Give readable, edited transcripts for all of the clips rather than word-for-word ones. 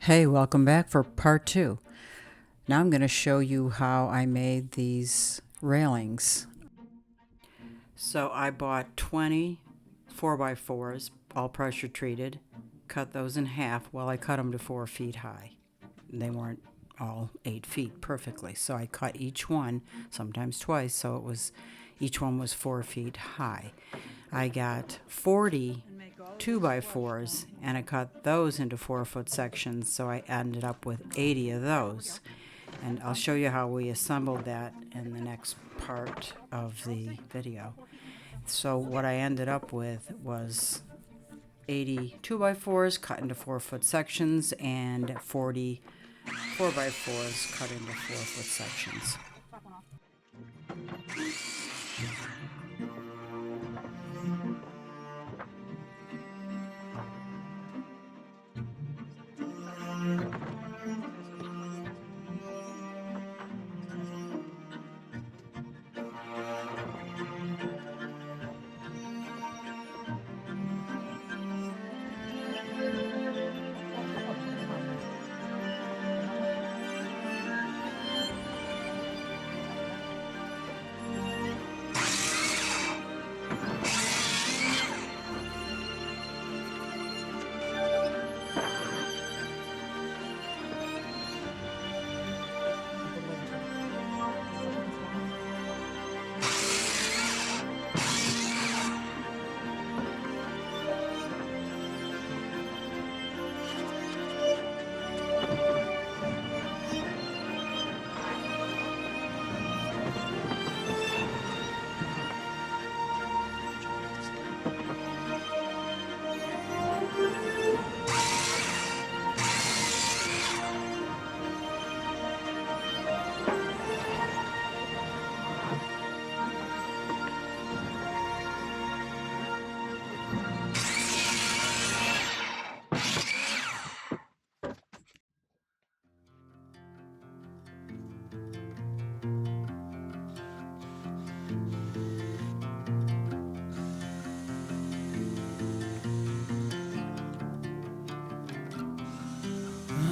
Hey, welcome back for part 2. Now I'm going to show you how I made these railings. So I bought 20 4x4s, all pressure treated, cut those in half. Well, I cut them to 4 feet high. They weren't all 8 feet perfectly, so I cut each one, sometimes twice, so each one was 4 feet high. I got 40 2x4s and I cut those into 4-foot sections, so I ended up with 80 of those. And I'll show you how we assembled that in the next part of the video. So what I ended up with was 80 2x4s cut into 4-foot sections and 40 4x4s cut into 4-foot sections.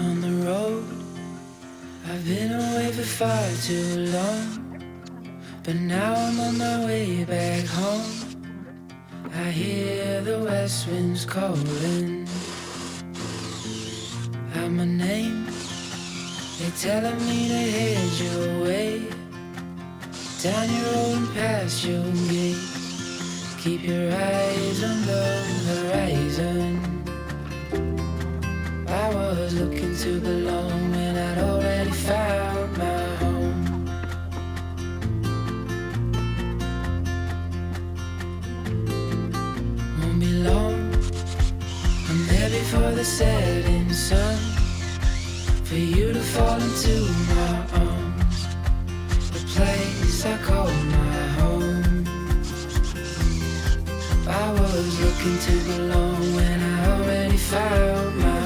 On the road, I've been away for far too long, but now I'm on my way back home. I hear the west winds calling out my name. They're telling me to head your way, down your road and past your gate. Keep your eyes on the horizon. I was looking to belong when I'd already found my home. Won't be long, I'm there before the setting sun, for you to fall into my arms, the place I call my home. I was looking to belong when I already found my home.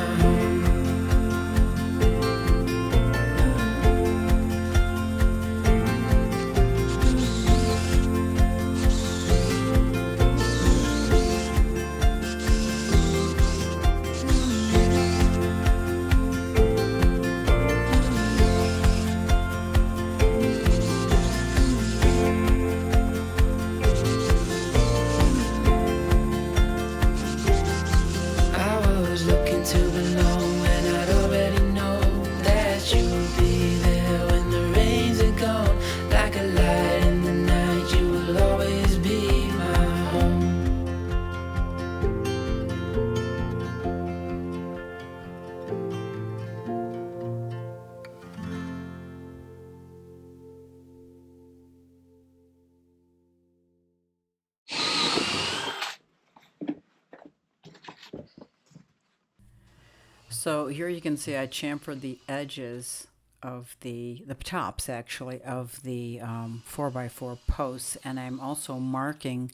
So here you can see I chamfered the edges of the tops actually of the 4x4 posts, and I'm also marking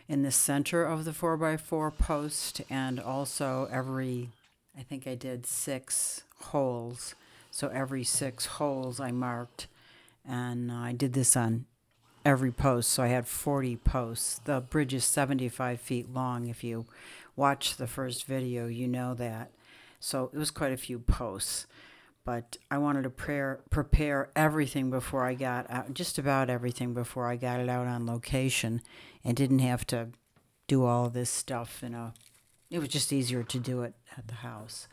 in the center of the 4x4 post, and also I think I did 6 holes, so every 6 holes I marked, and I did this on every post, so I had 40 posts. The bridge is 75 feet long. If you watch the first video, you know that. So it was quite a few posts. But I wanted to prepare everything before I got out, just about everything before I got it out on location, and didn't have to do all of this stuff. It was just easier to do it at the house.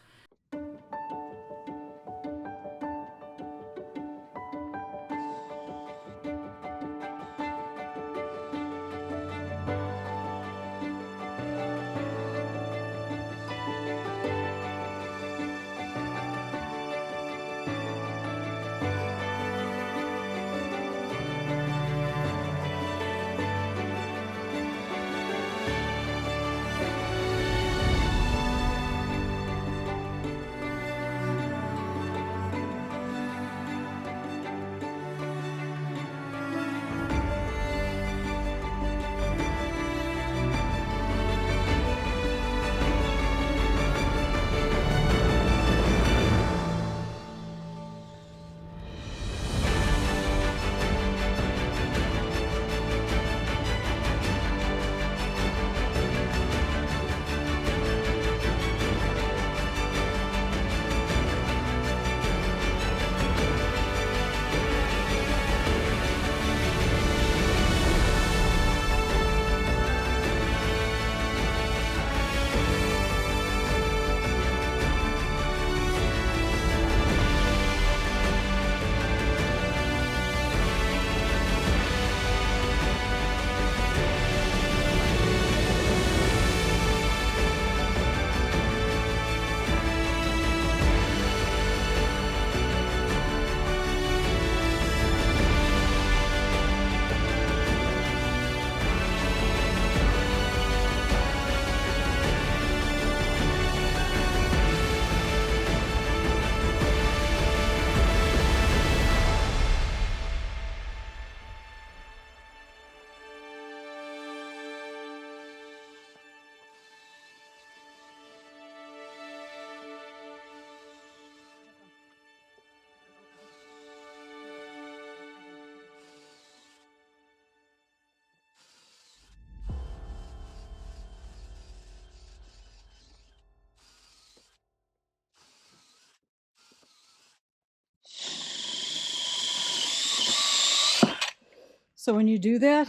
So when you do that,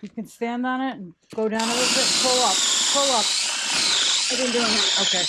you can stand on it and go down a little bit, pull up, pull up. I've been doing it. Okay.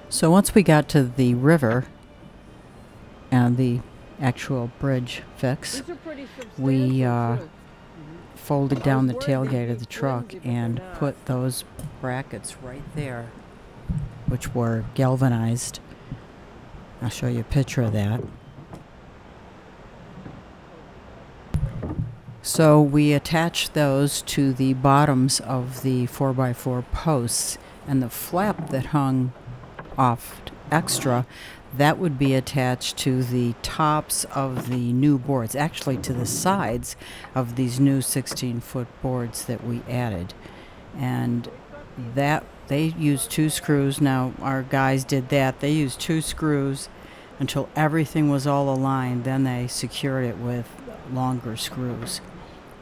So once we got to the river and the actual bridge fix, we folded down the tailgate of the truck and put those brackets right there, which were galvanized. I'll show you a picture of that. So we attached those to the bottoms of the 4x4 posts, and the flap that hung off extra, that would be attached to the tops of the new boards, actually to the sides of these new 16-foot boards that we added. And that they used 2 screws. Now our guys did that. They used 2 screws until everything was all aligned. Then they secured it with longer screws.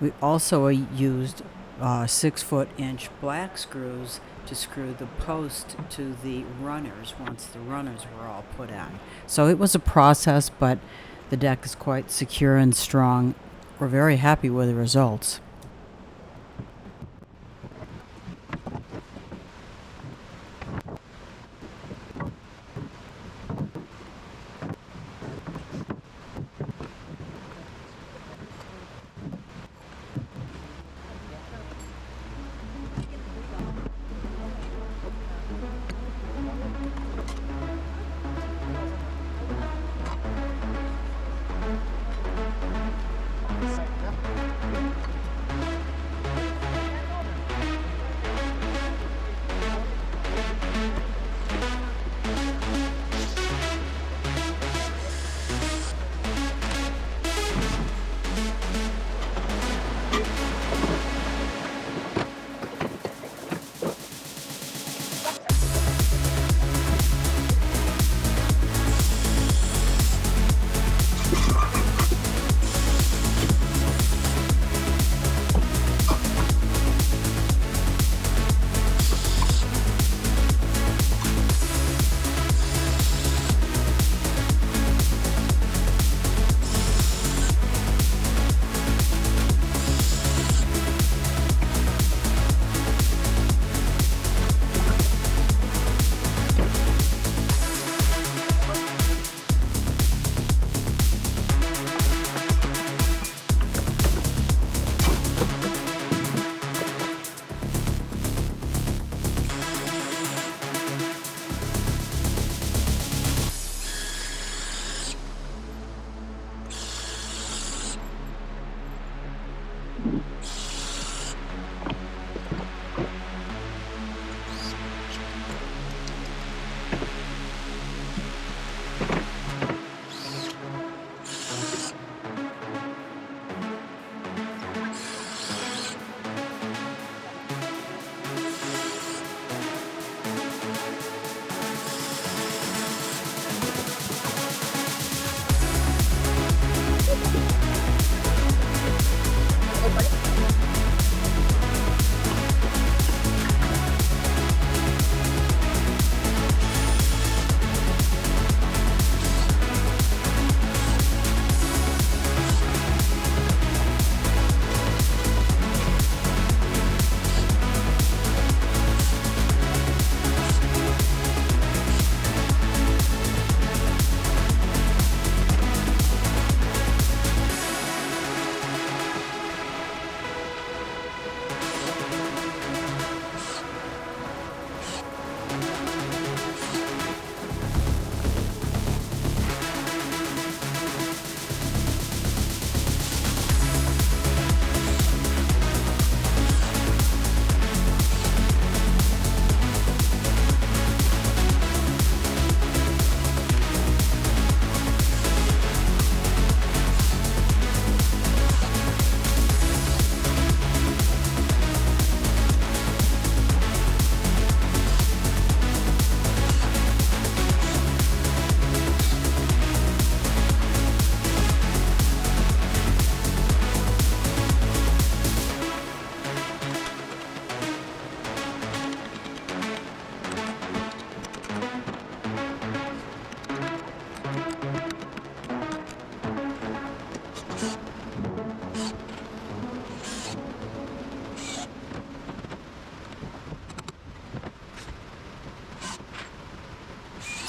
We also used 6-foot-inch black screws to screw the post to the runners once the runners were all put on. So it was a process, but the deck is quite secure and strong. We're very happy with the results.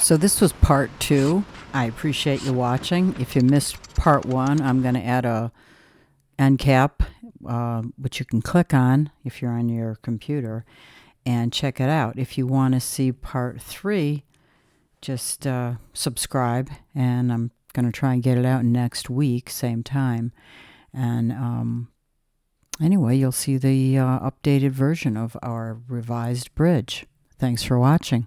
So this was part 2. I appreciate you watching. If you missed part 1, I'm going to add a end cap, which you can click on if you're on your computer, and check it out. If you want to see part 3, just subscribe, and I'm going to try and get it out next week, same time. And anyway, you'll see the updated version of our revised bridge. Thanks for watching.